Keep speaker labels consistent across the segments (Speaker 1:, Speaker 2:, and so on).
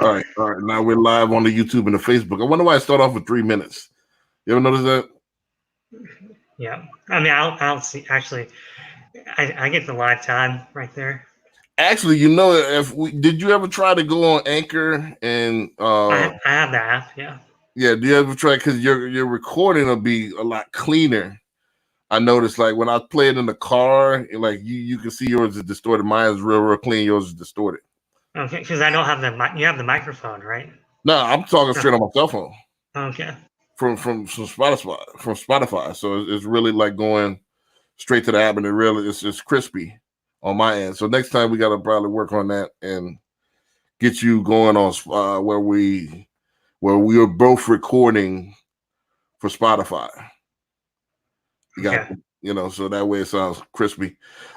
Speaker 1: All right. Now we're live on the YouTube and the Facebook. I wonder why I start off with 3 minutes. You ever notice that?
Speaker 2: Yeah. I mean, I'll see. Actually, I get the live time right there.
Speaker 1: Actually, if we did you ever try to go on Anchor and
Speaker 2: I have the app. Yeah.
Speaker 1: yeah, do you ever try because your recording will be a lot cleaner. I noticed like when I play it in the car, like you can see yours is distorted. Mine is real clean. Yours is distorted.
Speaker 2: Okay, because I don't have you have the microphone, right?
Speaker 1: No, I'm talking
Speaker 2: No.
Speaker 1: straight on my cell phone
Speaker 2: Okay.
Speaker 1: from Spotify. So it's really like going straight to the app, and it's just crispy on my end. So next time we got to probably work on that and get you going on where we are both recording for Spotify. You got so that way it sounds crispy.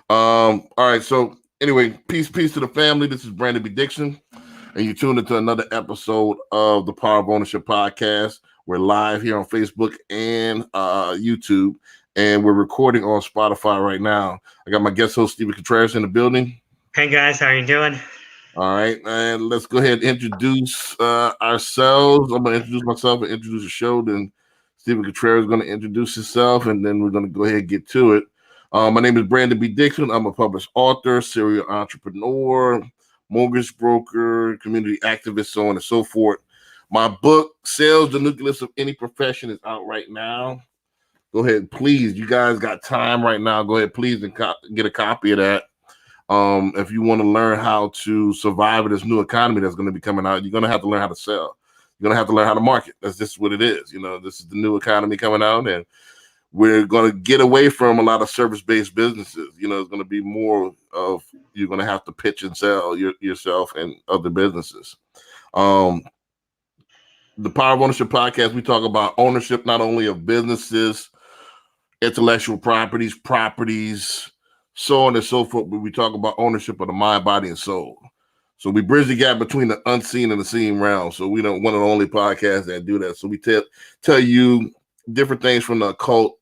Speaker 1: All right. So anyway, peace to the family. This is Brandon B. Dixon, and you tuned into another episode of the Power of Ownership podcast. We're live here on Facebook and YouTube, and we're recording on Spotify right now. I got my guest host Steven Contreras in the building.
Speaker 2: Hey guys, how are you doing?
Speaker 1: All right, and let's go ahead and introduce ourselves. I'm going to introduce myself and introduce the show. Then Steven Contreras is going to introduce himself, and then we're going to go ahead and get to it. My name is Brandon B. Dixon. I'm a published author, serial entrepreneur, mortgage broker, community activist, so on and so forth. My book, Sales, the Nucleus of Any Profession, is out right now. Go ahead, please. You guys got time right now. Go ahead, please, and get a copy of that. If you want to learn how to survive in this new economy that's going to be coming out, you're going to have to learn how to sell. You're going to have to learn how to market. That's just what it is. This is the new economy coming out, and we're going to get away from a lot of service-based businesses. It's going to be more of you're going to have to pitch and sell yourself and other businesses. The Power of Ownership podcast, we talk about ownership not only of businesses, intellectual properties, so on and so forth, but we talk about ownership of the mind, body, and soul. So we bridge the gap between the unseen and the seen realm. So we don't one of the only podcasts that do that. So we tell you different things from the occult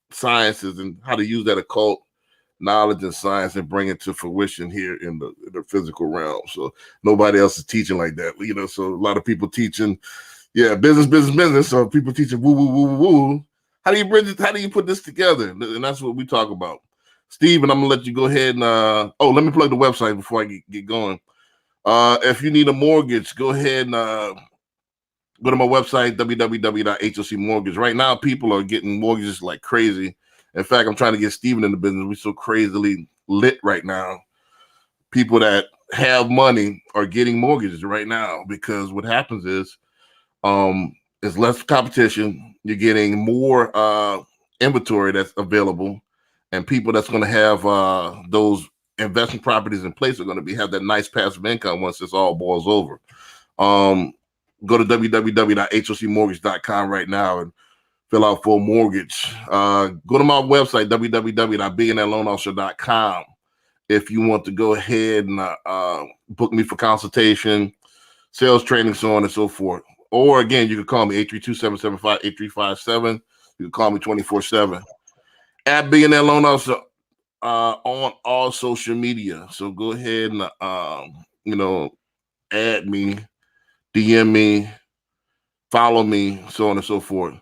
Speaker 1: sciences and how to use that occult knowledge and science and bring it to fruition here in the physical realm. So nobody else is teaching like that. So a lot of people teaching, business. So people teaching woo. How do you bridge it? How do you put this together? And that's what we talk about. Steve, and I'm gonna let you go ahead and let me plug the website before I get going. If you need a mortgage, go ahead and go to my website, www.hocmortgage. Right now, people are getting mortgages like crazy. In fact, I'm trying to get Steven in the business. We're so crazily lit right now. People that have money are getting mortgages right now because what happens is there's less competition. You're getting more inventory that's available. And people that's going to have those investment properties in place are going to have that nice passive income once this all boils over. Go to www.hocmortgage.com right now and fill out for a mortgage. Go to my website, www.billionaireloanofficer.com, if you want to go ahead and book me for consultation, sales training, so on and so forth. Or again, you can call me 832-775-8357. You can call me 24/7. At Billionaire Loan Officer on all social media. So go ahead and add me, DM me, follow me, so on and so forth.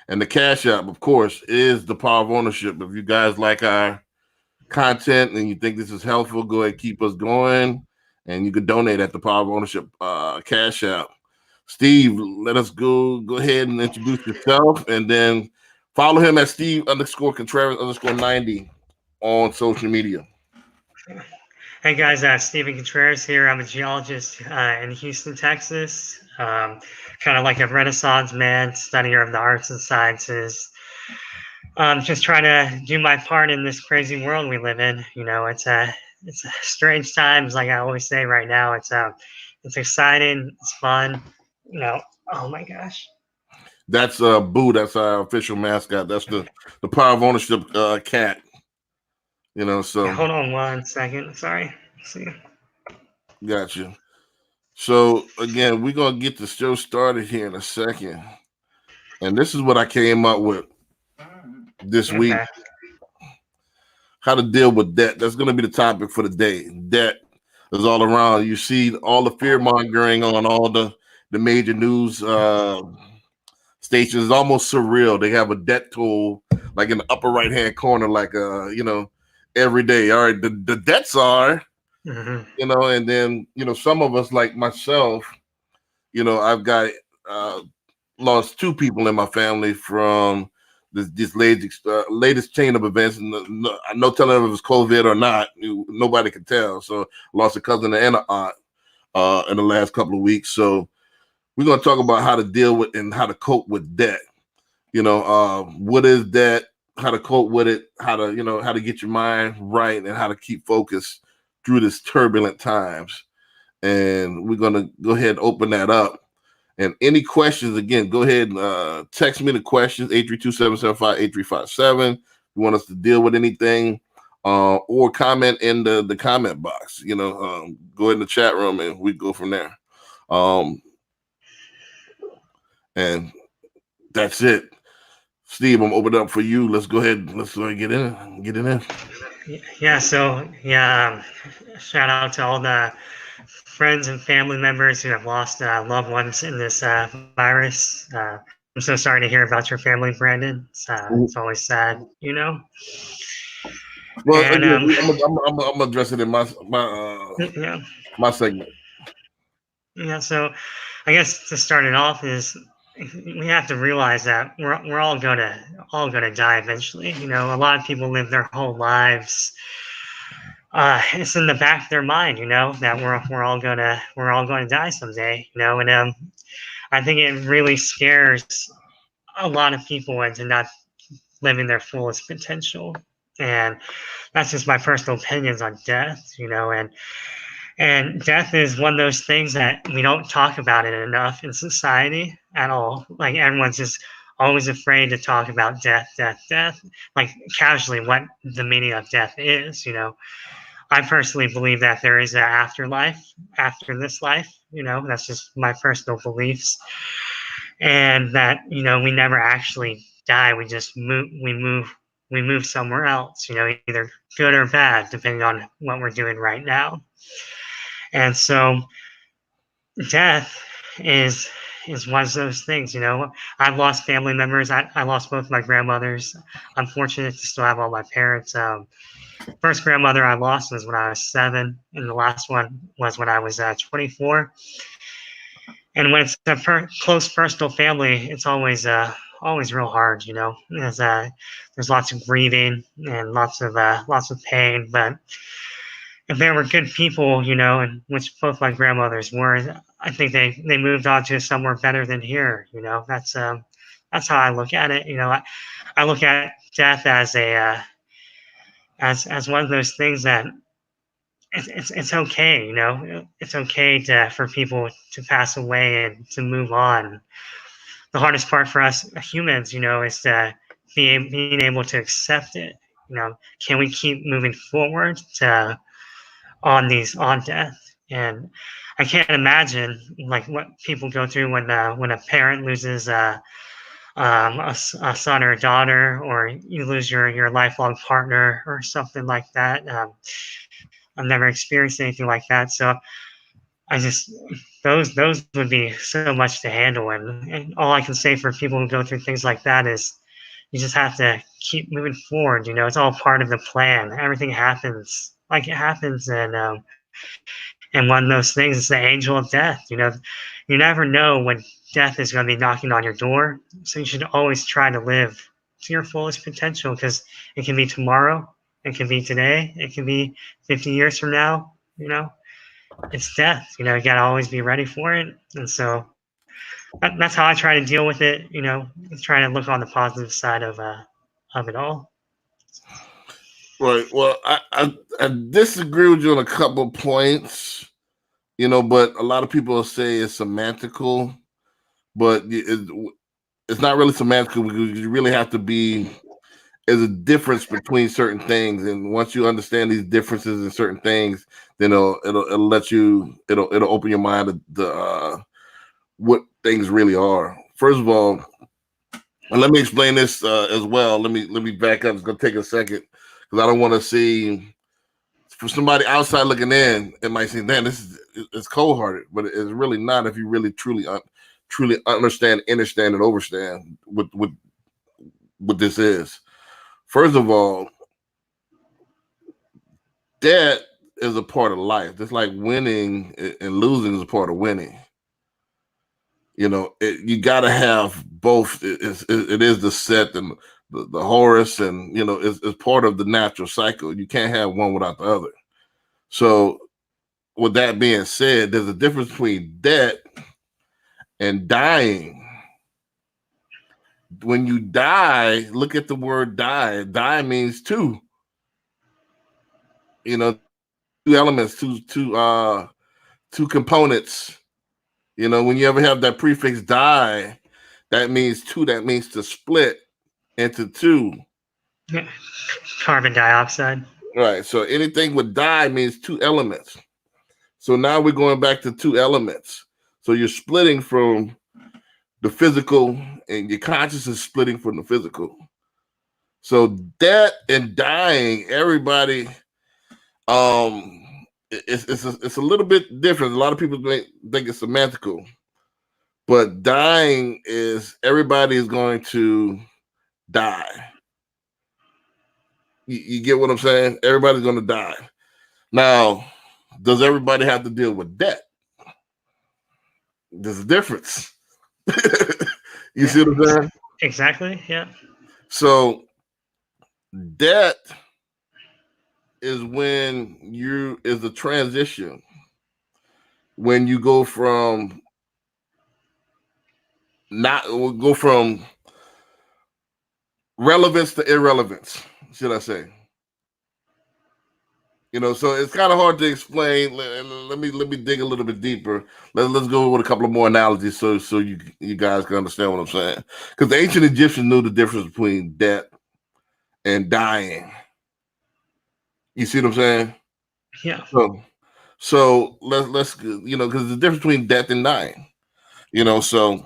Speaker 1: And the Cash App, of course, is the Power of Ownership. If you guys like our content and you think this is helpful, go ahead and keep us going. And you can donate at the Power of Ownership Cash App. Steve, let us go ahead and introduce yourself, and then follow him at Steve_Contreras_90 on social media.
Speaker 2: Hey guys, Steven Contreras here. I'm a geologist in Houston, Texas. Kind of like a Renaissance man, studier of the arts and sciences. Just trying to do my part in this crazy world we live in. It's strange times, like I always say. Right now, it's exciting, it's fun. Oh my gosh.
Speaker 1: That's Boo. That's our official mascot. That's the Power of Ownership cat. So
Speaker 2: hold on 1 second. Sorry. Let's see.
Speaker 1: Gotcha. So again, we're gonna get the show started here in a second, and this is what I came up with this week: how to deal with debt. That's gonna be the topic for the day. Debt. is all around. You see all the fear mongering on all the major news stations. It's almost surreal. They have a death toll like in the upper right hand corner, like every day. All right, the deaths are, and then some of us like myself, I've got lost 2 people in my family from this latest chain of events. No telling if it was COVID or not. Nobody could tell. So lost a cousin and an aunt in the last couple of weeks. So we're going to talk about how to deal with and how to cope with debt. What is debt? How to cope with it? How to get your mind right and how to keep focused through this turbulent times. And we're going to go ahead and open that up. And any questions, again, go ahead and text me the questions, 832-775-8357. If you want us to deal with anything, or comment in the comment box. Go ahead in the chat room and we go from there. And that's it. Steve, I'm opening up for you. Let's go ahead. Let's get in. Get in there.
Speaker 2: Yeah. So shout out to all the friends and family members who have lost loved ones in this virus. I'm so sorry to hear about your family, Brandon. It's always sad,
Speaker 1: Well,
Speaker 2: and,
Speaker 1: again, I'm addressing it in my segment.
Speaker 2: Yeah. So, I guess to start it off is we have to realize that we're all gonna die eventually. A lot of people live their whole lives. It's in the back of their mind, that we're all gonna die someday, and I think it really scares a lot of people into not living their fullest potential, and that's just my personal opinions on death, and death is one of those things that we don't talk about it enough in society at all. Like everyone's just always afraid to talk about death, like casually what the meaning of death is, I personally believe that there is an afterlife after this life. That's just my personal beliefs, and that we never actually die. We just move. We move somewhere else. Either good or bad, depending on what we're doing right now. And so, death is one of those things. I've lost family members. I lost both my grandmothers. I'm fortunate to still have all my parents. First grandmother I lost was when I was 7, and the last one was when I was 24. And when it's a close personal family, it's always real hard, there's lots of grieving and lots of pain. But if they were good people, and which both my grandmothers were, I think they moved on to somewhere better than here. That's how I look at it. I look at death as as one of those things that it's okay, it's okay for people to pass away and to move on. The hardest part for us humans, is to being able to accept it. Can we keep moving forward on death? And I can't imagine like what people go through when a parent loses a son or a daughter, or you lose your lifelong partner or something like that. I've never experienced anything like that, so I just those would be so much to handle, and all I can say for people who go through things like that is you just have to keep moving forward. It's all part of the plan. Everything happens like it happens, and one of those things is the angel of death. You never know when death is going to be knocking on your door, so you should always try to live to your fullest potential, because it can be tomorrow, it can be today, it can be 50 years from now. It's death. You got to always be ready for it. And so that's how I try to deal with it. Try to look on the positive side of it all.
Speaker 1: Right. Well, I disagree with you on a couple of points, but a lot of people say it's semantical, but it's not really semantical, because you really have to be. There's a difference between certain things, and once you understand these differences in certain things, then it'll let you it'll open your mind to what things really are. First of all, and let me explain this as well. Let me back up. It's gonna take a second, because I don't want to see for somebody outside looking in, it might seem, man, it's cold hearted, but it's really not if you really truly understand, and understand what this is. First of all, debt is a part of life. Just like winning and losing is a part of winning. You know, you got to have both. It is the Set and the Horus, and you know, it's part of the natural cycle. You can't have one without the other. So, with that being said, there's a difference between debt and dying. When you die, look at the word die. Die means two. You know, two elements, two components. You know, when you ever have that prefix die, that means two. That means to split into two.
Speaker 2: Carbon dioxide.
Speaker 1: Right. So anything with die means two elements. So now we're going back to two elements. So you're splitting from the physical, and your consciousness is splitting from the physical. So death and dying, everybody, it's a little bit different. A lot of people think it's semantical, but dying is everybody is going to die. You get what I'm saying? Everybody's going to die. Now, does everybody have to deal with debt? There's a difference. You see what I'm saying?
Speaker 2: Exactly. Yeah.
Speaker 1: So debt is when is a transition. When you go from relevance to irrelevance, should I say? You know, so it's kind of hard to explain. Let me dig a little bit deeper. Let's go with a couple of more analogies so you guys can understand what I'm saying. Because the ancient Egyptians knew the difference between death and dying. You see what I'm saying?
Speaker 2: Yeah.
Speaker 1: So let's you know, because the difference between death and dying. You know, so,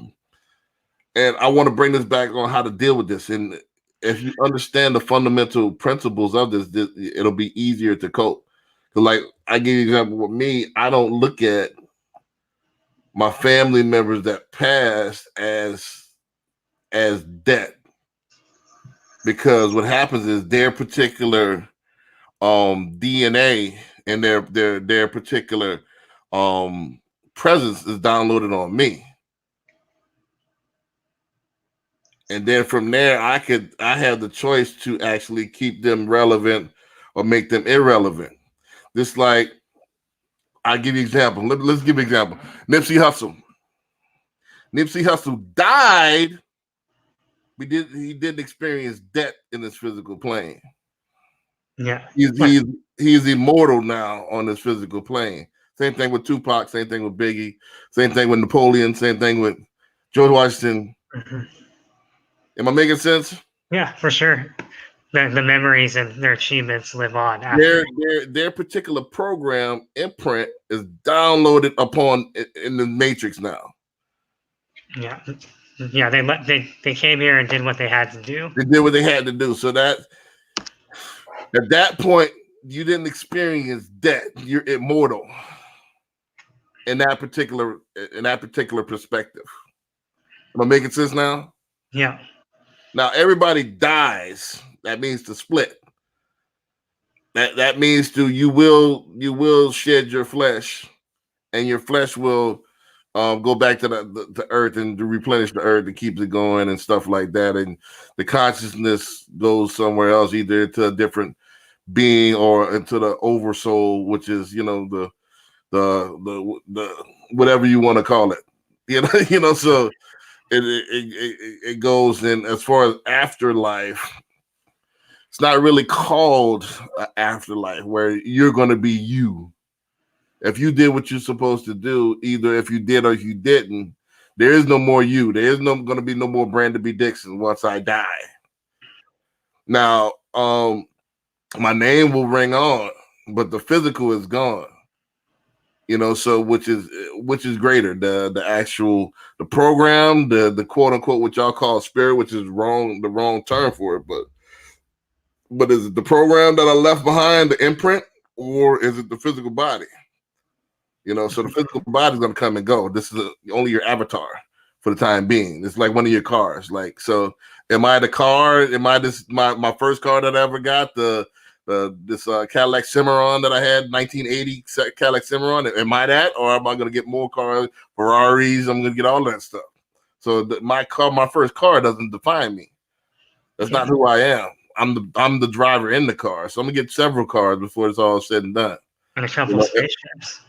Speaker 1: and I want to bring this back on how to deal with this. And if you understand the fundamental principles of this, it'll be easier to cope. So like, I give you an example with me, I don't look at my family members that passed as debt, because what happens is their particular DNA and their particular presence is downloaded on me. And then from there, I have the choice to actually keep them relevant or make them irrelevant. Just like, I'll give you an example. Let's give an example. Nipsey Hussle. Nipsey Hussle died. He didn't experience death in this physical plane.
Speaker 2: Yeah.
Speaker 1: He's immortal now on this physical plane. Same thing with Tupac, same thing with Biggie, same thing with Napoleon, same thing with George Washington. Mm-hmm. Am I making sense?
Speaker 2: Yeah, for sure. The memories and their achievements live on.
Speaker 1: Their particular program imprint is downloaded upon in the matrix now.
Speaker 2: Yeah, yeah. They came here and did what they had to do.
Speaker 1: They did what they had to do. So that at that point, you didn't experience death. You're immortal in that particular perspective. Am I making sense now?
Speaker 2: Yeah.
Speaker 1: Now everybody dies. That means to split. That means you will shed your flesh, and your flesh will go back to the earth and to replenish the earth and keeps it going and stuff like that. And the consciousness goes somewhere else, either to a different being or into the oversoul, which is, you know, the whatever you want to call it. You know, so it goes in. As far as afterlife, it's not really called an afterlife where you're going to be you. If you did what you're supposed to do, either if you did or if you didn't, there is no more you. There is going to be no more Brandon B. Dixon once I die. Now, my name will ring on, but the physical is gone. You know, so which is greater, the program, the quote unquote what y'all call spirit, which is the wrong term for it, but is it the program that I left behind, the imprint, or is it the physical body? You know, so the physical body is going to come and go. This is only your avatar for the time being. It's like one of your cars. Like, so am I the car? Am I this my first car that I ever got? This Cadillac Cimarron that I had, 1980 Cadillac Cimarron. Am I that, or am I going to get more cars, Ferraris? I'm going to get all that stuff. So my first car doesn't define me. That's not who I am. I'm the driver in the car. So I'm gonna get several cars before it's all said and done.
Speaker 2: And a couple of spaceships.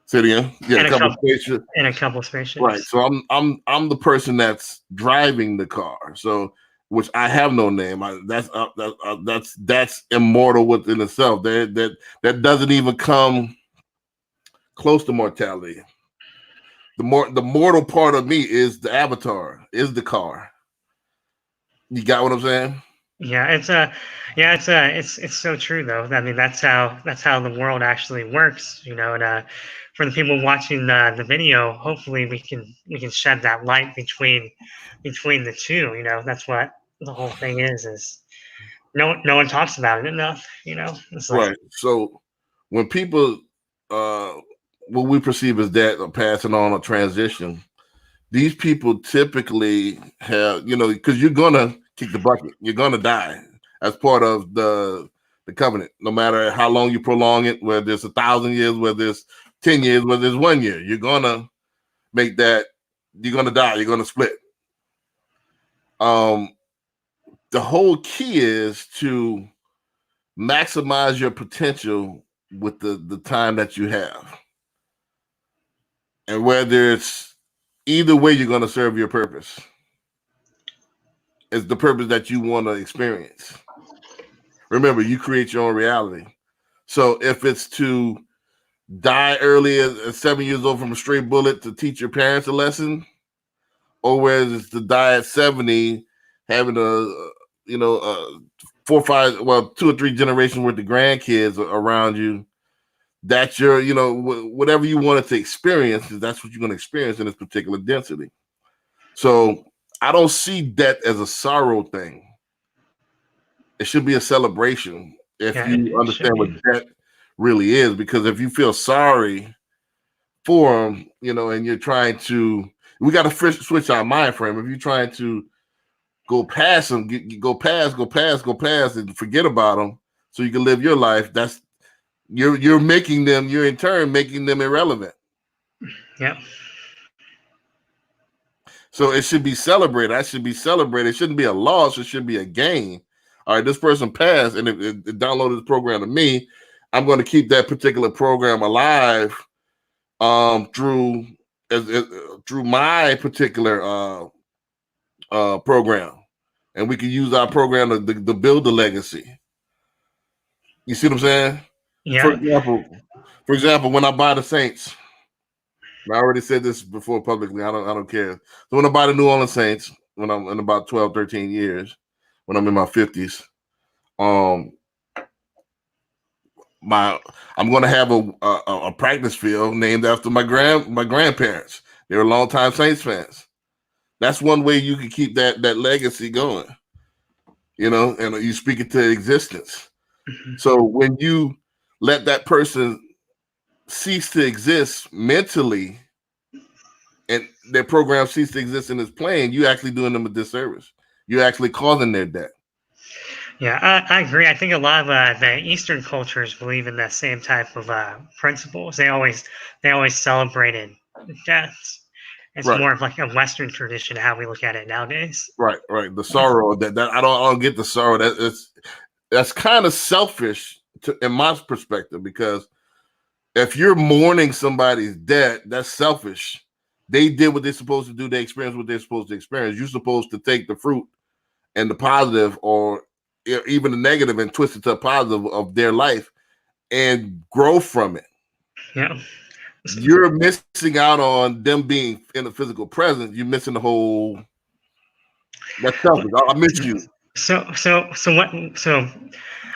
Speaker 1: Say it again. Yeah,
Speaker 2: and
Speaker 1: a couple of spaceships.
Speaker 2: And a couple of spaceships.
Speaker 1: Right. So I'm the person that's driving the car. So which I have no name. That's immortal within itself. That doesn't even come close to mortality. The mortal part of me is the avatar, is the car. You got what I'm saying?
Speaker 2: Yeah, it's so true though. I mean, that's how the world actually works, you know. And for the people watching the video, hopefully we can shed that light between the two. You know, that's what the whole thing is no one talks about it enough. You know, it's like,
Speaker 1: right. So when people what we perceive as that or passing on a transition, these people typically have, you know, because you're gonna kick the bucket, you're gonna die as part of the covenant, no matter how long you prolong it, whether it's 1,000 years, whether it's 10 years, whether it's 1 year, you're gonna make that, you're gonna die, you're gonna split. The whole key is to maximize your potential with the time that you have. And whether it's either way, you're going to serve your purpose. It's the purpose that you want to experience. Remember, you create your own reality. So if it's to die early at 7 years old from a stray bullet to teach your parents a lesson, or whether it's to die at 70, having 2 or 3 generations worth of grandkids around you, that's your, you know, whatever you wanted to experience, that's what you're going to experience in this particular density. So I don't see death as a sorrow thing. It should be a celebration if you understand what death really is. Because if you feel sorry for them, you know, and you're trying to, we got to switch our mind frame. If you're trying to go past them, go past, and forget about them so you can live your life, that's, you're making them, you're in turn making them irrelevant.
Speaker 2: Yeah.
Speaker 1: So it should be celebrated. I should be celebrated. It shouldn't be a loss. It should be a gain. All right, this person passed, and it downloaded this program to me. I'm going to keep that particular program alive through my particular program, and we can use our program to build the legacy. You see what I'm saying?
Speaker 2: Yeah.
Speaker 1: For example, when I buy the Saints, I already said this before publicly. I don't care. So when I buy the New Orleans Saints, when I'm in about 12, 13 years, when I'm in my 50s, I'm going to have a practice field named after my grandparents. They were longtime Saints fans. That's one way you can keep that legacy going, you know, and you speak it to existence. So when you let that person cease to exist mentally and their program cease to exist in its plane, you actually doing them a disservice. You're actually causing their death.
Speaker 2: Yeah, I agree. I think a lot of the Eastern cultures believe in the same type of principles. They always celebrated deaths. It's more of like a Western tradition how we look at it nowadays.
Speaker 1: Right. The sorrow that I don't get the sorrow. That's kind of selfish in my perspective, because if you're mourning somebody's death, that's selfish. They did what they're supposed to do. They experienced what they're supposed to experience. You're supposed to take the fruit and the positive, or even the negative, and twist it to a positive of their life and grow from it.
Speaker 2: Yeah.
Speaker 1: You're missing out on them being in the physical presence. You're missing the whole. That's selfish. I miss you.
Speaker 2: So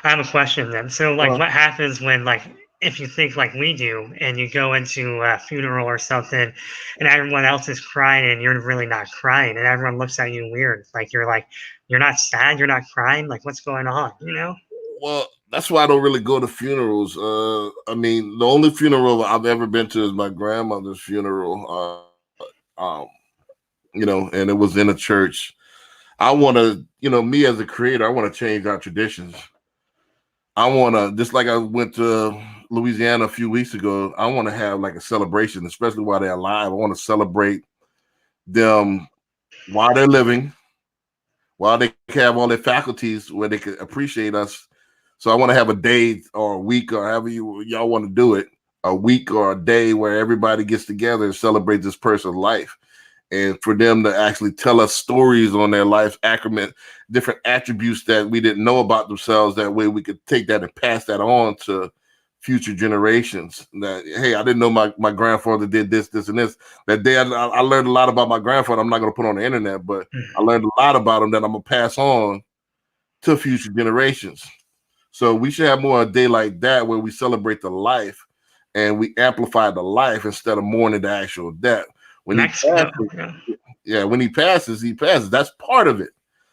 Speaker 2: I have a question then. So what happens when, like, if you think like we do and you go into a funeral or something and everyone else is crying and you're really not crying and everyone looks at you weird, like you're not sad, you're not crying, like what's going on, you know?
Speaker 1: Well, that's why I don't really go to funerals. I mean, the only funeral I've ever been to is my grandmother's funeral. And it was in a church. I want to, me as a creator, I want to change our traditions. I want to, just like I went to Louisiana a few weeks ago, I want to have like a celebration, especially while they're alive. I want to celebrate them while they're living, while they have all their faculties where they can appreciate us. So I want to have a day or a week or however y'all want to do it, a week or a day where everybody gets together and celebrate this person's life. And for them to actually tell us stories on their life, different attributes that we didn't know about themselves. That way we could take that and pass that on to future generations. That, hey, I didn't know my grandfather did this, this, and this. That day I learned a lot about my grandfather. I'm not going to put on the internet, but I learned a lot about him that I'm going to pass on to future generations. So we should have more a day like that where we celebrate the life and we amplify the life instead of mourning the actual death. When when he passes, he passes. That's part of it.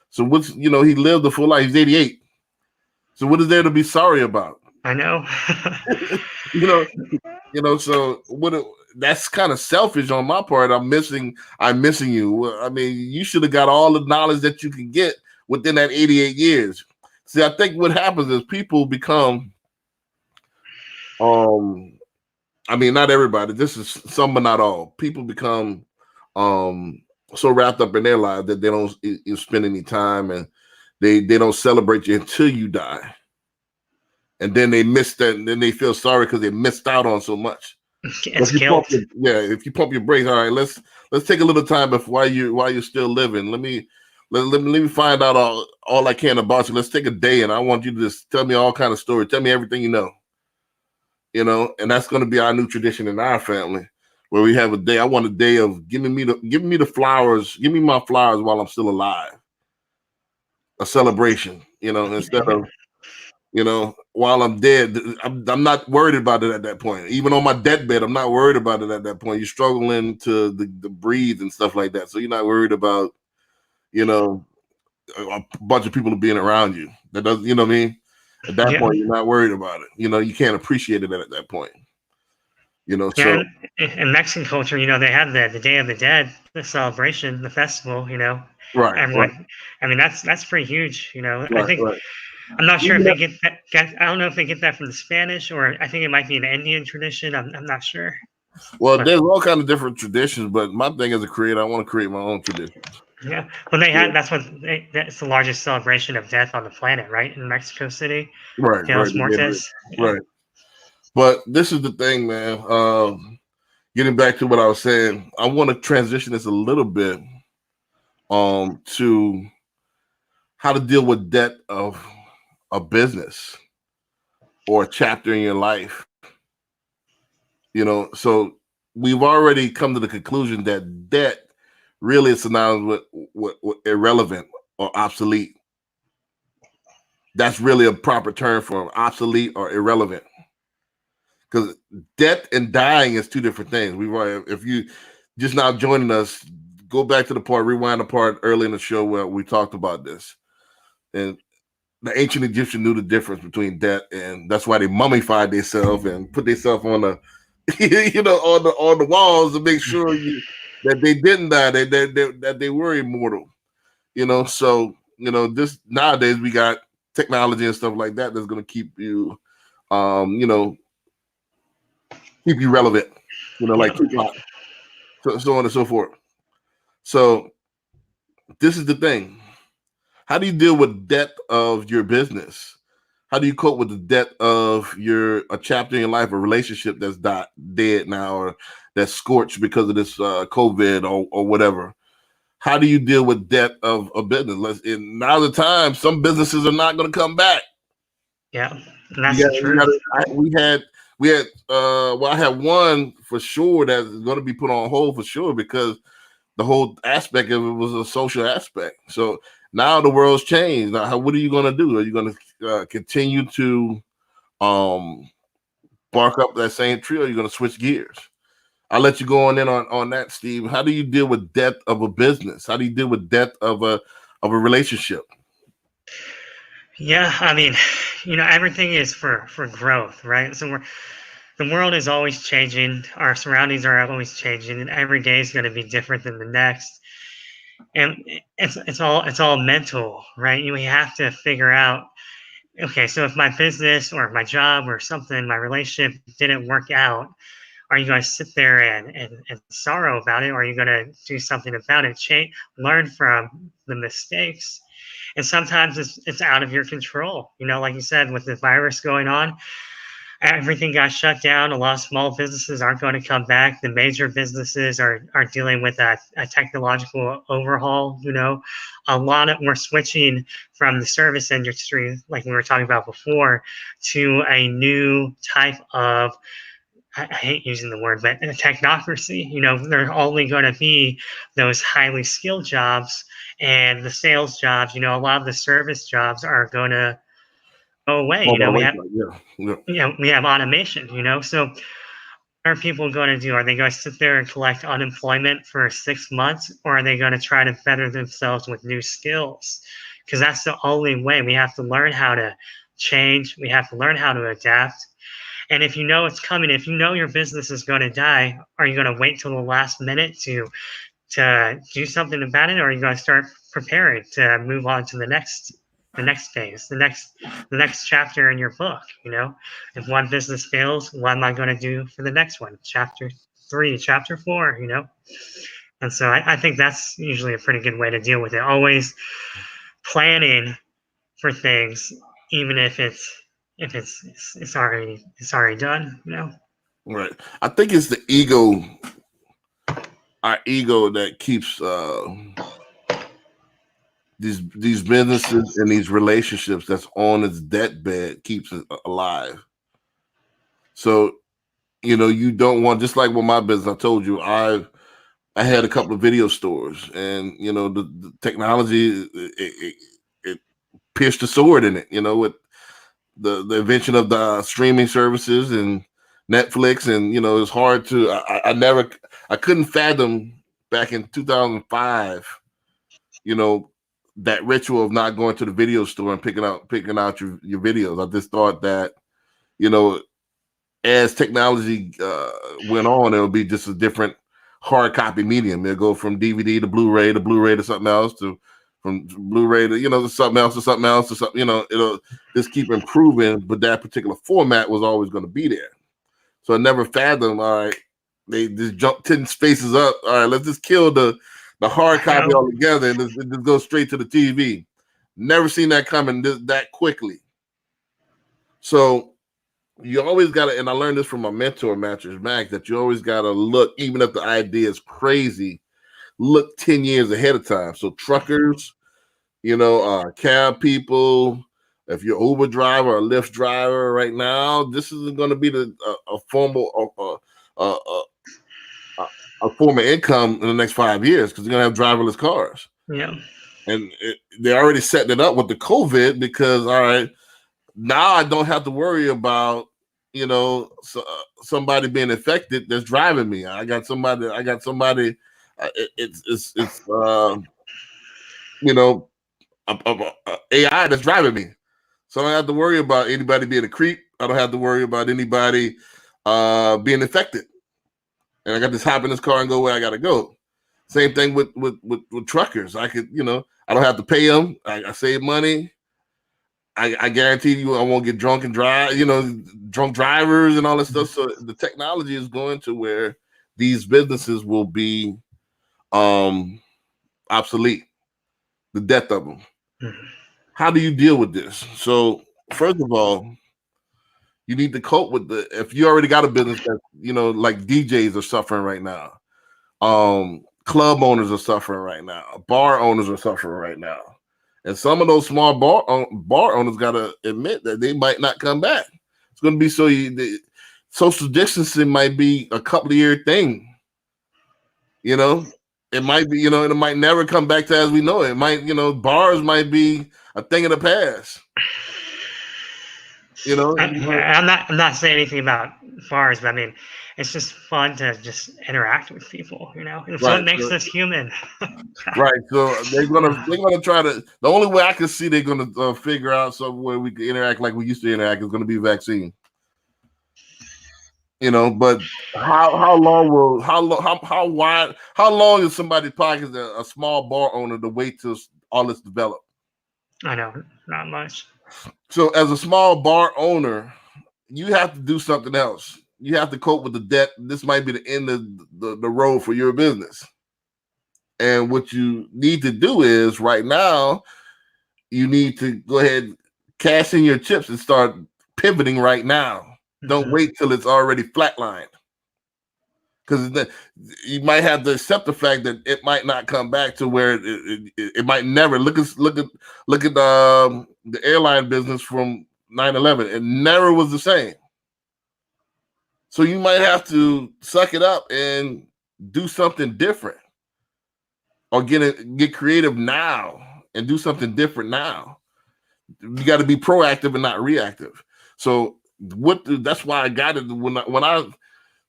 Speaker 1: So he lived a full life. He's 88. So what is there to be sorry about?
Speaker 2: I know.
Speaker 1: So that's kind of selfish on my part. I'm missing you. I mean, you should have got all the knowledge that you can get within that 88 years. See, I think what happens is people become, I mean, not everybody. This is some, but not all. People become so wrapped up in their lives that they don't spend any time, and they don't celebrate you until you die. And then they miss that, and then they feel sorry because they missed out on so much.
Speaker 2: It's guilt.
Speaker 1: If you pump your brakes, all right, let's take a little time while you're still living. Let me find out all I can about you. Let's take a day, and I want you to just tell me all kind of stories. Tell me everything you know. And that's going to be our new tradition in our family, where we have a day. I want a day of giving me the flowers. Give me my flowers while I'm still alive. A celebration, instead of, while I'm dead. I'm not worried about it at that point. Even on my deathbed, I'm not worried about it at that point. You're struggling to breathe and stuff like that. So you're not worried about, a bunch of people being around you. That doesn't, you know what I mean? At that point, you're not worried about it. You can't appreciate it at that point. So
Speaker 2: in Mexican culture, they have the Day of the Dead, the celebration, the festival.
Speaker 1: Right.
Speaker 2: Everyone.
Speaker 1: Right.
Speaker 2: I mean, that's pretty huge.
Speaker 1: Right,
Speaker 2: I think
Speaker 1: right.
Speaker 2: I'm not sure if they get that. I don't know if they get that from the Spanish, or I think it might be an Indian tradition. I'm not sure.
Speaker 1: Well, there's all kinds of different traditions, but my thing as a creator, I want to create my own tradition.
Speaker 2: Yeah, well, that's the largest celebration of death on the planet, right? In Mexico City,
Speaker 1: right?
Speaker 2: Dia los Muertos.
Speaker 1: Right. But this is the thing, man. Getting back to what I was saying, I want to transition this a little bit, to how to deal with debt of a business or a chapter in your life. So we've already come to the conclusion that debt really is synonymous with irrelevant or obsolete. That's really a proper term for obsolete or irrelevant. Because death and dying is two different things. If you just now joining us, go back to rewind the part early in the show where we talked about this. And the ancient Egyptian knew the difference between death, and that's why they mummified themselves and put themselves on the, on the walls to make sure that they didn't die, that they were immortal. So this nowadays we got technology and stuff like that that's going to keep you, keep you relevant. Like Tupac, so on and so forth. So this is the thing. How do you deal with debt of your business? How do you cope with the debt of a chapter in your life, a relationship that's dead now, or that's scorched because of this COVID or whatever? How do you deal with debt of a business? Now's the time. Some businesses are not going to come back.
Speaker 2: Yeah, that's true.
Speaker 1: I had one for sure that's going to be put on hold for sure because the whole aspect of it was a social aspect. So now the world's changed. Now, what are you going to do? Are you going to continue to bark up that same tree, or are you going to switch gears? I'll let you go on that, Steve. How do you deal with debt of a business? How do you deal with debt of a relationship?
Speaker 2: Yeah, I mean, everything is for growth, right? So the world is always changing. Our surroundings are always changing, and every day is going to be different than the next. And it's all mental, right? We have to figure out, okay, so if my business or my job or something, my relationship didn't work out, are you going to sit there and sorrow about it, or are you going to do something about it? Change, learn from the mistakes. And sometimes it's out of your control. Like you said, with the virus going on, everything got shut down. A lot of small businesses aren't going to come back. The major businesses are dealing with a technological overhaul. A lot of we're switching from the service industry, like we were talking about before, to a new type of, I hate using the word, but a technocracy. There are only going to be those highly skilled jobs, and the sales jobs. A lot of the service jobs are going to go away.
Speaker 1: Oh, by the
Speaker 2: We
Speaker 1: way,
Speaker 2: have
Speaker 1: yeah.
Speaker 2: we have automation. So what are people going to do? Are they going to sit there and collect unemployment for 6 months, or are they going to try to better themselves with new skills? Because that's the only way. We have to learn how to change. We have to learn how to adapt. And if you know it's coming, if you know your business is going to die, are you going to wait till the last minute to do something about it, or are you going to start preparing to move on to the next phase, the next chapter in your book? If one business fails, what am I going to do for the next one? Chapter 3, chapter 4. And so I think that's usually a pretty good way to deal with it. Always planning for things, even if it's already done.
Speaker 1: Right. I think it's the ego, our ego, that keeps these businesses and these relationships that's on its deathbed, keeps it alive. So, you don't want, just like with my business, I told you, I had a couple of video stores, and the technology, it pierced the sword in it, with the invention of the streaming services and Netflix, and it's hard to, I couldn't fathom back in 2005, that ritual of not going to the video store and picking out your videos. I just thought that, as technology went on, it'll be just a different hard copy medium. It'll go from DVD to Blu-ray to something else, from Blu-ray to something else to something else to something. It'll just keep improving, but that particular format was always going to be there. So I never fathomed, all right, they just jump 10 spaces up. All right, let's just kill the hard copy altogether and just go straight to the TV. Never seen that coming that quickly. So you always got to, and I learned this from my mentor, Mattress Mac, that you always got to look, even if the idea is crazy, look 10 years ahead of time. So truckers, cab people, if you're Uber driver or Lyft driver right now, this isn't going to be a formal a form of income in the next 5 years, because they're going to have driverless cars.
Speaker 2: Yeah.
Speaker 1: And they're already setting it up with the COVID, because, all right, now I don't have to worry about, somebody being affected that's driving me. I got somebody, it's AI that's driving me. So I don't have to worry about anybody being a creep. I don't have to worry about anybody being affected. And I got to hop in this car and go where I got to go. Same thing with truckers. I could, I don't have to pay them. I save money. I guarantee you I won't get drunk and drive, drunk drivers and all that stuff. So the technology is going to where these businesses will be obsolete, the death of them. Mm-hmm. How do you deal with this? So first of all, you need to cope with if you already got a business that, like DJs are suffering right now. Club owners are suffering right now. Bar owners are suffering right now. And some of those small bar owners got to admit that they might not come back. It's going to be social distancing might be a couple of year thing. It might be, it might never come back to as we know it. It might, bars might be a thing of the past. You know,
Speaker 2: I'm not saying anything about bars, but I mean, it's just fun to just interact with people, you know. It's
Speaker 1: right?
Speaker 2: what makes us human.
Speaker 1: Right. So they're gonna try to. The only way I can see they're gonna figure out some way we can interact like we used to interact is gonna be vaccine. You know, but how long will how wide how long is somebody's pocket a small bar owner to wait till all this developed?
Speaker 2: I know, not much.
Speaker 1: So as a small bar owner, you have to do something else. You have to cope with the debt. This might be the end of the road for your business. And what you need to do is right now, you need to go ahead, cash in your chips and start pivoting right now. Don't wait till it's already flatlined. Because you might have to accept the fact that it might not come back to where it might never. Look at the airline business from 9/11. It never was the same. So you might have to suck it up and do something different, or get creative now and do something different now. You got to be proactive and not reactive. So that's why I got it when I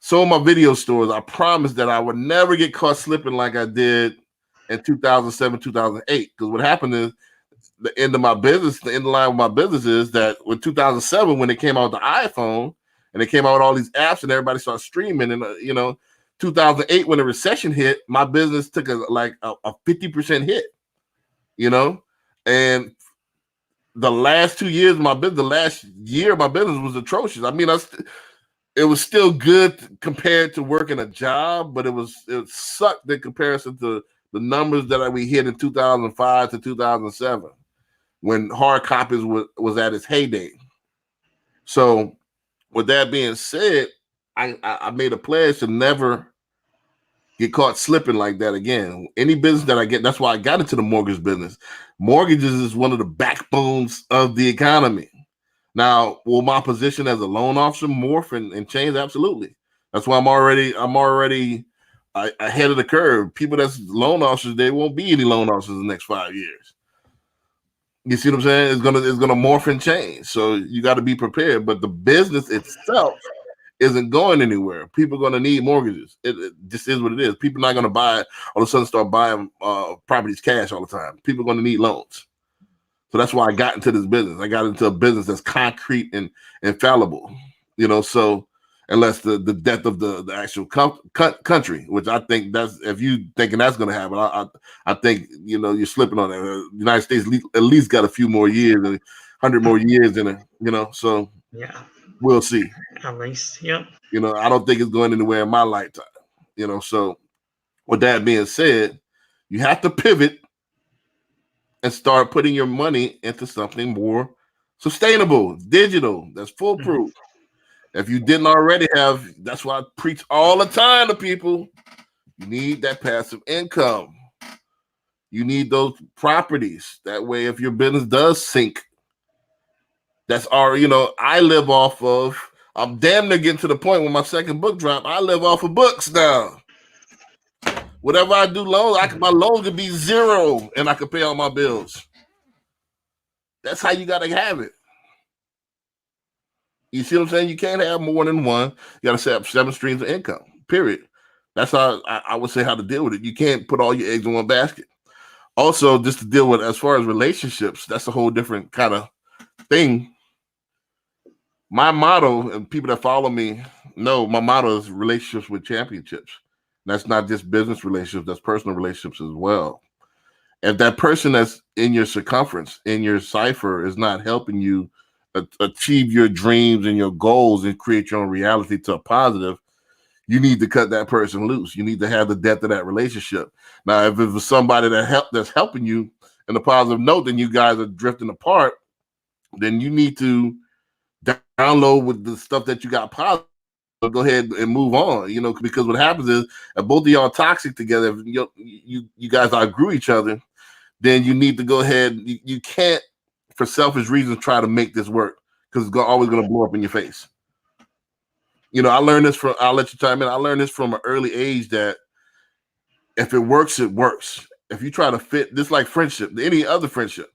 Speaker 1: sold my video stores. I promised that I would never get caught slipping like I did in 2007, 2008. Because what happened is the end of my business, the end of the line of my business is that with 2007, when it came out the iPhone and it came out with all these apps and everybody started streaming, and 2008 when the recession hit, my business took a 50% hit. And the last 2 years of my business, the last year of my business was atrocious. I mean, it was still good compared to working a job, but it sucked in comparison to the numbers that we hit in 2005 to 2007 when hard copies was at its heyday. So with that being said, I made a pledge to never get caught slipping like that again. Any business that I get, that's why I got into the mortgage business. Mortgages is one of the backbones of the economy. Now, will my position as a loan officer morph and change? Absolutely. That's why I'm already ahead of the curve. People that's loan officers, there won't be any loan officers in the next 5 years. You see what I'm saying? It's gonna morph and change. So you got to be prepared. But the business itself isn't going anywhere. People are going to need mortgages. It just is what it is. People are not going to all of a sudden start buying properties cash all the time. People are going to need loans. So that's why I got into this business. I got into a business that's concrete and infallible, so unless the death of the actual country, which I think that's, if you thinking that's going to happen, I think, you're slipping on it. The United States at least got a few more years, 100 more years in it, so
Speaker 2: yeah.
Speaker 1: We'll see.
Speaker 2: At least, yep.
Speaker 1: I don't think it's going anywhere in my lifetime. So with that being said, you have to pivot and start putting your money into something more sustainable, digital, that's foolproof. If you didn't already have, that's why I preach all the time to people, you need that passive income. You need those properties. That way, if your business does sink, that's I live off of, I'm damn near getting to the point when my second book dropped, I live off of books now. Whatever I do loans, my loans could be zero and I could pay all my bills. That's how you got to have it. You see what I'm saying? You can't have more than one. You got to set up 7 streams of income, period. That's how I would say how to deal with it. You can't put all your eggs in one basket. Also, just to deal with as far as relationships, that's a whole different kind of thing. My motto, and people that follow me know, my motto is relationships with championships. That's not just business relationships, that's personal relationships as well. If that person that's in your circumference, in your cipher, is not helping you achieve your dreams and your goals and create your own reality to a positive, you need to cut that person loose. You need to have the depth of that relationship. Now, if it was somebody that's helping you in a positive note, then you guys are drifting apart, then you need to download with the stuff that you got positive, go ahead and move on, because what happens is if both of y'all toxic together, if you guys outgrew each other, then you need to go ahead. You can't, for selfish reasons, try to make this work, because it's always going to blow up in your face. I learned this I'll let you chime in. I learned this from an early age that if it works, it works. If you try to fit, this like friendship, any other friendship,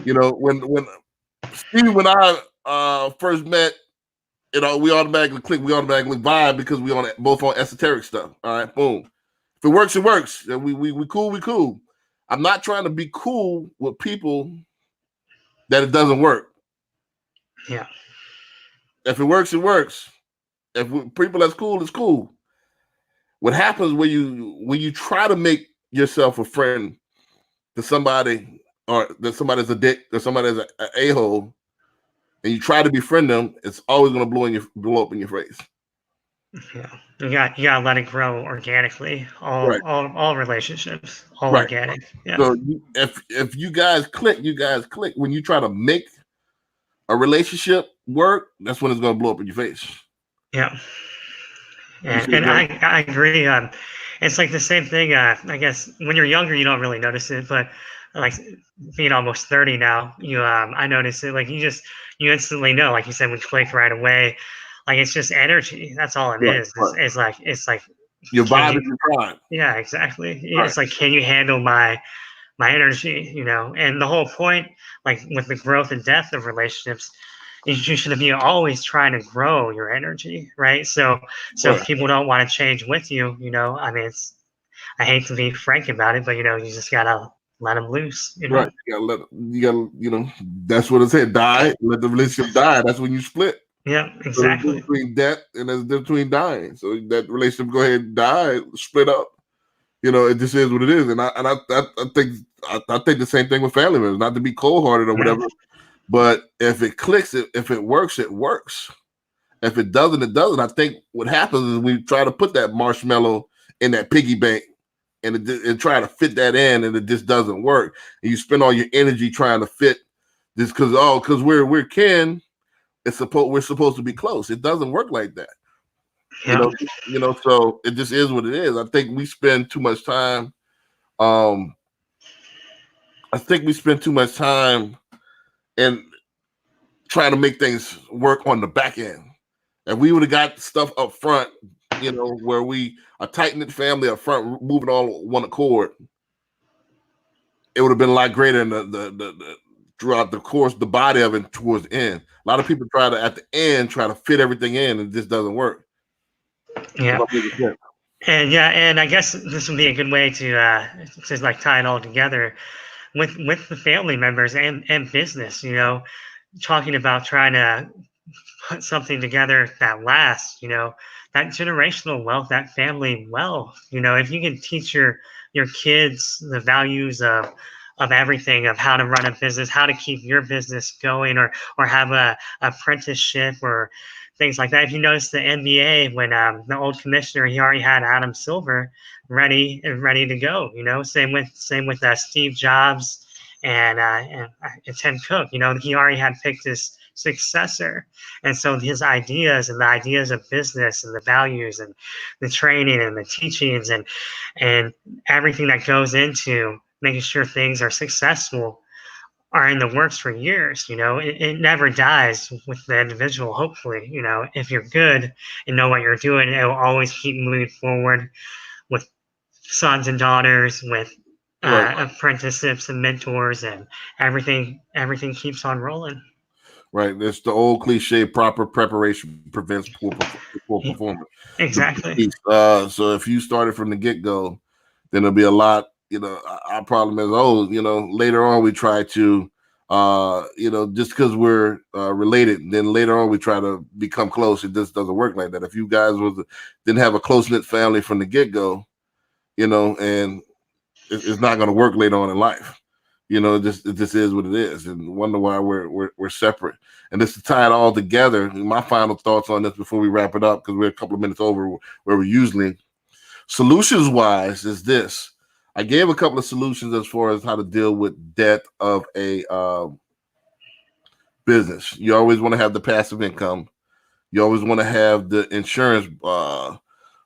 Speaker 1: when Steve and I first met, we automatically click, we automatically vibe because we both on esoteric stuff. All right, boom. If it works, it works. And we cool, we cool. I'm not trying to be cool with people that it doesn't work.
Speaker 2: Yeah.
Speaker 1: If it works, it works. If people that's cool, it's cool. What happens when you try to make yourself a friend to somebody, or that somebody's a dick, or somebody's an a-hole, and you try to befriend them, it's always going to blow up in your face.
Speaker 2: Yeah, you gotta let it grow organically. All relationships, all organic. Yeah.
Speaker 1: So if you guys click. When you try to make a relationship work, that's when it's going to blow up in your face.
Speaker 2: Yeah. And I agree. It's like the same thing. I guess when you're younger, you don't really notice it, but like being almost 30 now, I notice it. Like you instantly know. Like you said, we clicked right away. Like it's just energy. That's all it is. It's like
Speaker 1: your vibe is your prime.
Speaker 2: Yeah, exactly. Right. It's like, can you handle my energy? And the whole point, like with the growth and depth of relationships, you should be always trying to grow your energy, right? So if people don't want to change with you, I mean, I hate to be frank about it, but you just gotta let them loose.
Speaker 1: Right. You gotta, that's what it said. Die. Let the relationship die. That's when you split.
Speaker 2: Yeah, exactly.
Speaker 1: So between death and there's between dying. So that relationship go ahead and die, split up. It just is what it is. And I think the same thing with family members. Not to be cold hearted or whatever. But if it clicks, if it works, it works. If it doesn't, it doesn't. I think what happens is we try to put that marshmallow in that piggy bank and try to fit that in, and it just doesn't work. And you spend all your energy trying to fit this because we're kin. We're supposed to be close. It doesn't work like that.
Speaker 2: Yeah.
Speaker 1: So it just is what it is. I think we spend too much time. And trying to make things work on the back end. If we would have got stuff up front, where we a tight-knit family up front, moving all one accord, it would have been a lot greater in the throughout the course, the body of it towards the end. A lot of people try to fit everything in, and it just doesn't work.
Speaker 2: Yeah. And I guess this would be a good way to like tie it all together with the family members and business, talking about trying to put something together that lasts, that generational wealth, that family wealth. If you can teach your kids the values of everything, of how to run a business, how to keep your business going, or have a apprenticeship or things like that. If you notice the NBA, when the old commissioner, he already had Adam Silver ready to go. Same with Steve Jobs and Tim Cook. He already had picked his successor, and so his ideas and the ideas of business and the values and the training and the teachings and everything that goes into making sure things are successful are in the works for years. It never dies with the individual. Hopefully, if you're good and know what you're doing, it will always keep moving forward with sons and daughters, with apprenticeships and mentors, and everything keeps on rolling.
Speaker 1: Right. It's the old cliche, proper preparation prevents poor performance.
Speaker 2: Exactly.
Speaker 1: So if you started from the get-go, then there'll be a lot, our problem is, later on we try to, just because we're related, then later on we try to become close. It just doesn't work like that. If you guys didn't have a close-knit family from the get-go, and it's not going to work later on in life. It just is what it is, and wonder why we're separate. And just to tie it all together, my final thoughts on this before we wrap it up, because we're a couple of minutes over where we usually. Solutions wise is this. I gave a couple of solutions as far as how to deal with debt of a business. You always want to have the passive income. You always want to have the insurance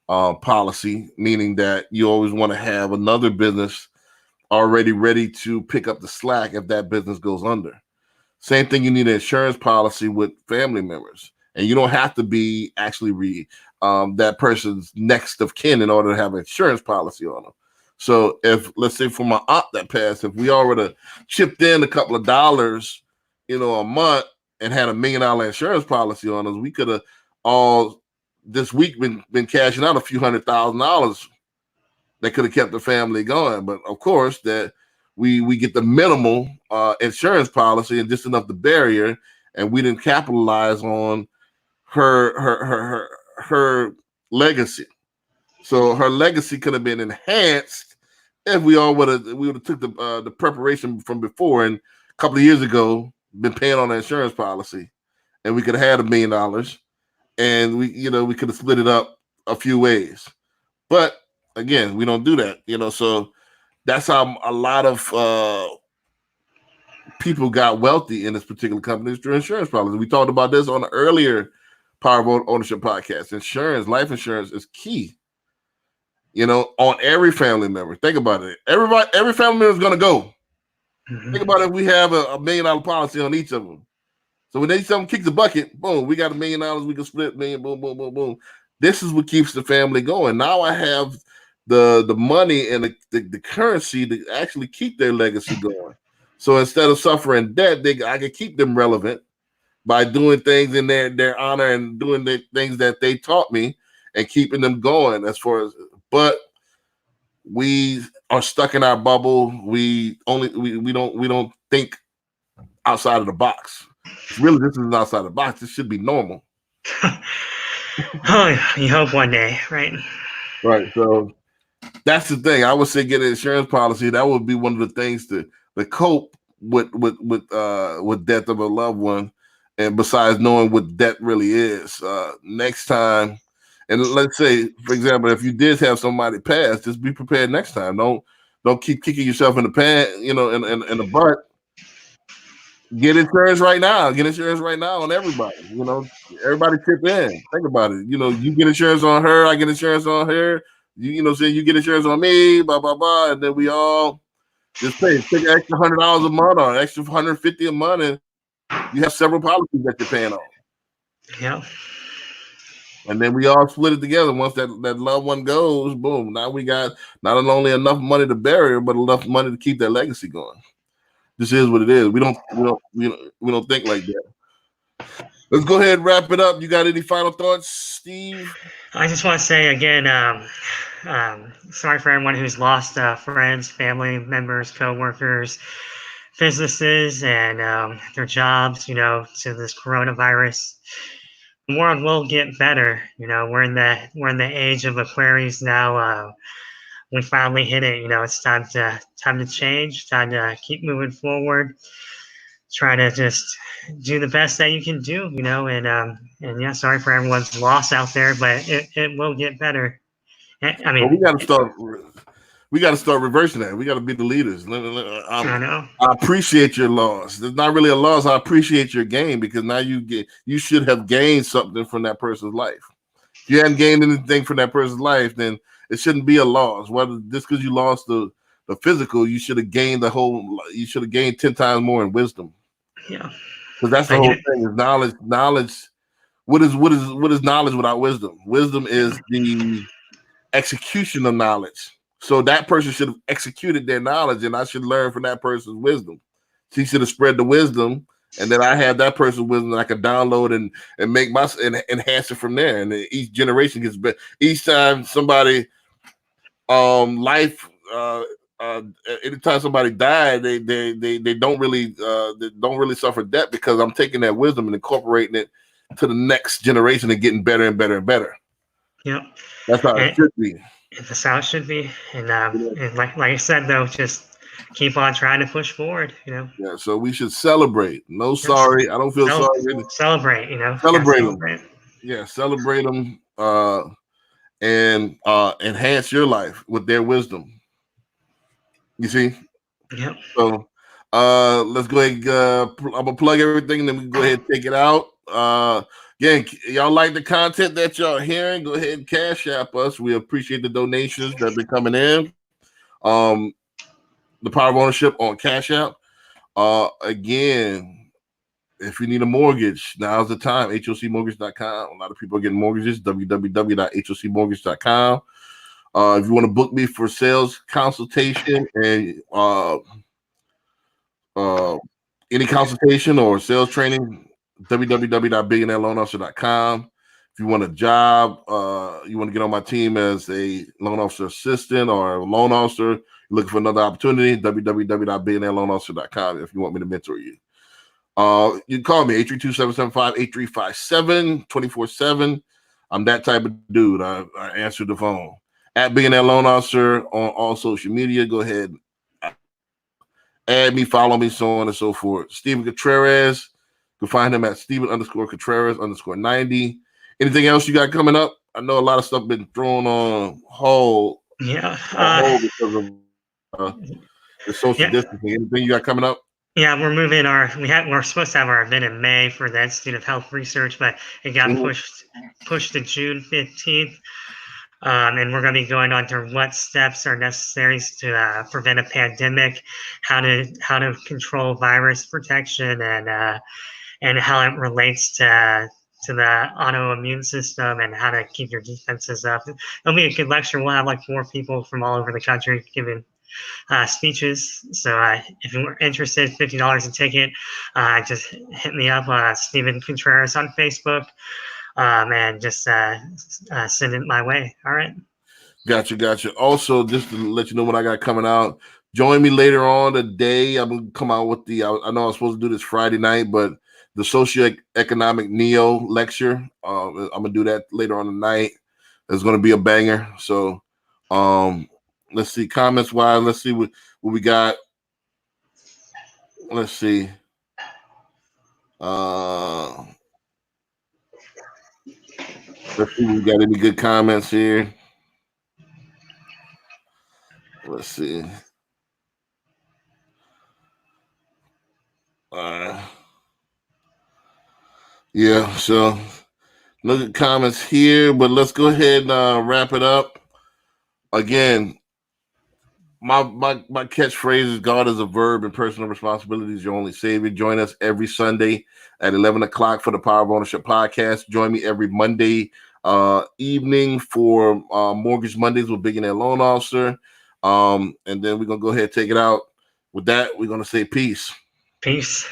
Speaker 1: policy, meaning that you always want to have another business already ready to pick up the slack if that business goes under. Same thing, you need an insurance policy with family members. And you don't have to be actually that person's next of kin in order to have an insurance policy on them. So if, let's say for my aunt that passed, if we already chipped in a couple of dollars, a month, and had $1 million insurance policy on us, we could have all this week been cashing out a few $100,000 that could have kept the family going. But of course, that we get the minimal insurance policy and just enough to bury her, and we didn't capitalize on her legacy. So her legacy could have been enhanced if we would have took the preparation from before, and a couple of years ago been paying on the insurance policy, and we could have had $1 million, and we could have split it up a few ways. But again, we don't do that, so that's how a lot of people got wealthy in this particular company through insurance policy. We talked about this on the earlier Power of Ownership podcast. Insurance, life insurance is key, on every family member. Think about it. Every family member is going to go. Mm-hmm. Think about it. If we have a $1 million policy on each of them. So when each of them kicks the bucket, boom, we got $1 million. We can split $1 million, boom, boom, boom, boom. This is what keeps the family going. Now I have the money and the currency to actually keep their legacy going. So instead of suffering debt, I can keep them relevant by doing things in their honor and doing the things that they taught me and keeping them going. But we are stuck in our bubble. We don't think outside of the box. Really, this isn't outside the box. This should be normal.
Speaker 2: Oh, you hope one day, right?
Speaker 1: Right. So that's the thing. I would say get an insurance policy. That would be one of the things to cope with death of a loved one. And besides knowing what debt really is, next time, and let's say, for example, if you did have somebody pass, just be prepared next time. Don't keep kicking yourself in the pants, in the butt. Get insurance right now. Get insurance right now on everybody. Everybody chip in. Think about it. You get insurance on her. I get insurance on her. Say you get insurance on me. Blah blah blah, and then we all just take an extra $100 a month or an extra $150 a month, and you have several policies that you're paying on.
Speaker 2: Yeah.
Speaker 1: And then we all split it together. Once that loved one goes, boom. Now we got not only enough money to bury her, but enough money to keep that legacy going. This is what it is. We don't think like that. Let's go ahead and wrap it up. You got any final thoughts, Steve?
Speaker 2: I just want to say again, sorry for everyone who's lost friends, family members, coworkers, businesses, and their jobs, to this coronavirus. The world will get better. We're in the age of Aquarius now. We finally hit it. It's time to change. Time to keep moving forward. Try to just do the best that you can do. And yeah, sorry for everyone's loss out there, but it will get better. I mean,
Speaker 1: we got to start reversing that. We got to be the leaders.
Speaker 2: I know.
Speaker 1: I appreciate your loss. It's not really a loss. I appreciate your gain, because now you should have gained something from that person's life. If you hadn't gained anything from that person's life, then it shouldn't be a loss. Whether just because you lost the physical, you should have gained you should have gained 10 times more in wisdom.
Speaker 2: Yeah.
Speaker 1: Because that's the whole thing is knowledge. Knowledge. What is knowledge without wisdom? Wisdom is the execution of knowledge. So that person should have executed their knowledge, and I should learn from that person's wisdom. She should have spread the wisdom, and then I have that person's wisdom that I could download and make and enhance it from there. And each generation gets better. Each time somebody anytime somebody died, they don't really suffer debt, because I'm taking that wisdom and incorporating it to the next generation and getting better and better and better.
Speaker 2: Yeah,
Speaker 1: that's how it should be.
Speaker 2: That's how it should be. And like I said, though, just keep on trying to push forward.
Speaker 1: Yeah. So we should celebrate. No, sorry, I don't feel sorry.
Speaker 2: Celebrate.
Speaker 1: Celebrate them. Yeah, celebrate them. And enhance your life with their wisdom. You see?
Speaker 2: Yep.
Speaker 1: So let's go ahead. I'm gonna plug everything, and then we can go ahead and take it out. Again, y'all like the content that y'all hearing? Go ahead and Cash App us. We appreciate the donations that been coming in. The Power of Ownership on Cash App. Again, if you need a mortgage, now's the time. HOCmortgage.com. A lot of people are getting mortgages. www.hocmortgage.com. If you want to book me for sales consultation and any consultation or sales training, www.billionaireloanofficer.com. If you want a job, you want to get on my team as a loan officer assistant or a loan officer, you're looking for another opportunity, www.billionaireloanofficer.com if you want me to mentor you. You can call me 832-775-8357, 24/7. I'm that type of dude. I answer the phone. At Billionaire Loan Officer on all social media. Go ahead, add me, follow me, so on and so forth. Steven Contreras. You can find him at Steven_Contreras_90. Anything else you got coming up? I know a lot of stuff been thrown on hold.
Speaker 2: Yeah.
Speaker 1: Because of the social distancing. Anything you got coming up?
Speaker 2: Yeah, we're moving we're supposed to have our event in May for the Institute of Health Research, but it got pushed to June 15th. And we're going to be going on to what steps are necessary to prevent a pandemic, how to control virus protection, and how it relates to the autoimmune system and how to keep your defenses up. It'll be a good lecture. We'll have like 4 people from all over the country giving speeches. So if you're interested, $50 a ticket. Just hit me up, Steven Contreras on Facebook, and just send it my way. All right.
Speaker 1: Gotcha. Also, just to let you know what I got coming out, join me later on today. I'm going to come out with I know I was supposed to do this Friday night, but the socioeconomic neo lecture, I'm going to do that later on tonight. It's going to be a banger. So, let's see, comments wise. Let's see what we got. Let's see. Let's see if we got any good comments here. Let's see. Yeah, so look at comments here, but let's go ahead and wrap it up. Again, my catchphrase is God is a verb and personal responsibility is your only savior. Join us every Sunday at 11 o'clock for the Power of Ownership podcast. Join me every Monday evening for Mortgage Mondays with Billionaire Loan Officer. And then we're going to go ahead and take it out. With that, we're going to say peace.
Speaker 2: Peace.